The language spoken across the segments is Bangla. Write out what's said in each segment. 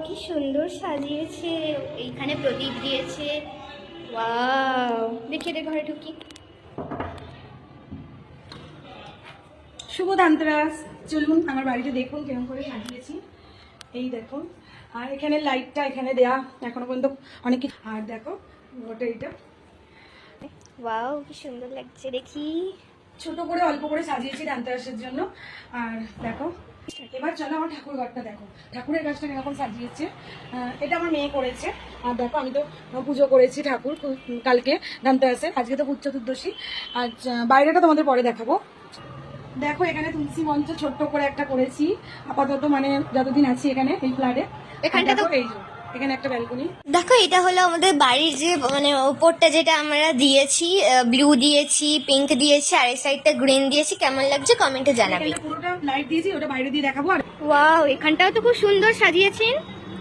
কি সুন্দর সাজিয়েছে, এইখানে প্রদীপ দিয়েছে। ওয়াও, দেখি এদের ঘরে ঢুকি। শুভ ধানতেরাস, চলুন আমার বাড়িতে দেখুন কেমন করে সাজিয়েছি। এই দেখুন, আর এখানে লাইটটা এখানে দেয়া এখনো পর্যন্ত অনেক কিছু। আর দেখো ওটা এইটা ওয়াও, কি সুন্দর লাগছে, দেখি। ছোট করে অল্প করে সাজিয়েছি ধানতেরাসের জন্য। আর দেখো, এবার চলো আমার ঠাকুর ঘরটা দেখো, ঠাকুরের গাছটা কিরকম সাজিয়েছে। এটা আমার মেয়ে করেছে। আর দেখো, আমি তো পুজো করেছি ঠাকুর কালকে ধানতেরাসের, আজকে তো ভূত চতুর্দশী। আর বাইরেটা তোমাদের পরে দেখাবো। দেখো এখানে তুলসী মঞ্চ ছোট্ট করে একটা করেছি আপাতত, মানে যতদিন আছি এখানে এই ফ্ল্যাটে। এখানটা তো এই যে এখানে একটা ব্যালকনি। দেখো, এটা হলো আমাদের বাড়ির যে মানে ওপরটা যেটা আমরা দিয়েছি, ব্লু দিয়েছি, পিঙ্ক দিয়েছি, আর এই সাইডটা গ্রিন দিয়েছি। কেমন লাগছে কমেন্টে জানাবে। এখানটা পুরোটা লাইট দিয়েছি, ওটা বাইরে দিয়ে দেখাবো। আর ওয়াও, এখানটাও তো খুব সুন্দর সাজিয়েছেন।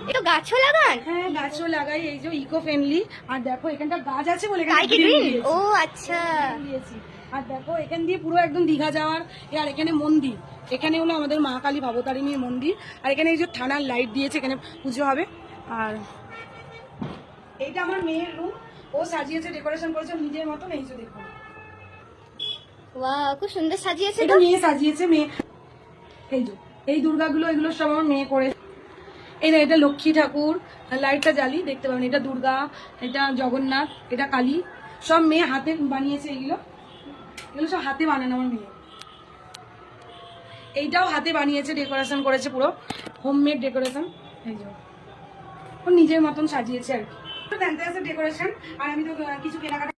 এটা গাছও লাগান? হ্যাঁ, গাছও লাগাই, এই যে ইকো ফ্রেন্ডলি। আর দেখো এখানটা গাছ আছে বলে তাই এখানে কি green গ্রিন? দিয়েছি। ও আচ্ছা। দিয়েছি। আর দেখো এখান দিয়ে পুরো একদম দীঘা যাওয়ার। আর এখানে মন্দির, এখানে হলো আমাদের মা কালী ভবতারিণীর মন্দির। আর এখানে এই যে থানার লাইট দিয়েছে, এখানে পুজো হবে। আর এইটা আমার মেয়ের রুম, ও সাজিয়েছে, ডেকোরেশন করেছে নিজের মতন। এই যে দেখো, ওয়াও, খুব সুন্দর সাজিয়েছে এটা তো। মেয়ে সাজিয়েছে। মেয়ে এই যে এই দুর্গাগুলো, এগুলো সব আমার মেয়ে করে। এই না, এটা লক্ষ্মী ঠাকুর, লাইটটা জ্বালি দেখতে পাবেন। এটা দুর্গা, এটা জগন্নাথ, এটা কালী, সব মেয়ে হাতে বানিয়েছে। এগুলো এগুলো সব হাতে বানানো আমার মেয়ে। এইটাও হাতে বানিয়েছে, ডেকোরেশন করেছে, পুরো হোমমেড ডেকোরেশন। এই যে ও নিজের মতন সাজিয়েছে আর কি। ডেকোরেশন। আর আমি তো কিছু কেনাকাটা